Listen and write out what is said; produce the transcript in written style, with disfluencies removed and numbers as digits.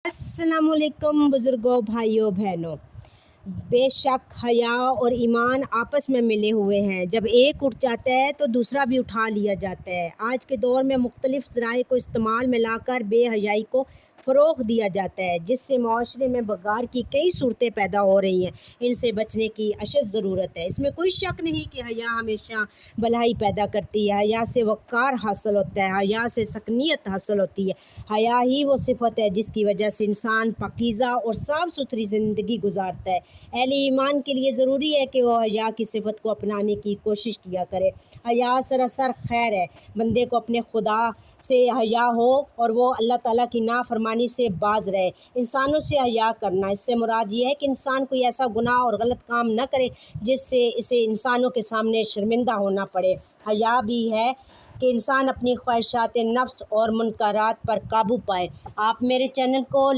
अस्सलाम वालेकुम बुज़ुर्गों, भाइयों बहनों। बेशक हया और ईमान आपस में मिले हुए हैं। जब एक उठ जाता है तो दूसरा भी उठा लिया जाता है। आज के दौर में मुख्तलिफ़ ज़राए को इस्तेमाल में लाकर बेहयाई को फ़रोग़ दिया जाता है, जिससे माशरे में बगार की कई सूरतें पैदा हो रही हैं। इनसे बचने की अशद ज़रूरत है। इसमें कोई शक नहीं कि हया हमेशा भलाई पैदा करती है। हया से वक़ार हासिल होता है, हया से सकनियत हासिल होती है। हया ही वो सिफ़त है जिसकी वजह से इंसान पाकीज़ा और साफ़ सुथरी ज़िंदगी गुजारता है। अहले ईमान के लिए ज़रूरी है कि वह हया की सिफ़त को अपनाने की कोशिश किया करे। हया सरासर खैर है। बंदे को अपने खुदा से हया हो और वो अल्लाह ताला की नाफरमानी से बाज रहे। इंसानों से हया करना, इससे मुराद ये है कि इंसान कोई ऐसा गुनाह और गलत काम न करे जिससे इसे इंसानों के सामने शर्मिंदा होना पड़े। हया भी है कि इंसान अपनी ख्वाहिशात नफ्स और मुनकरात पर काबू पाए। आप मेरे चैनल को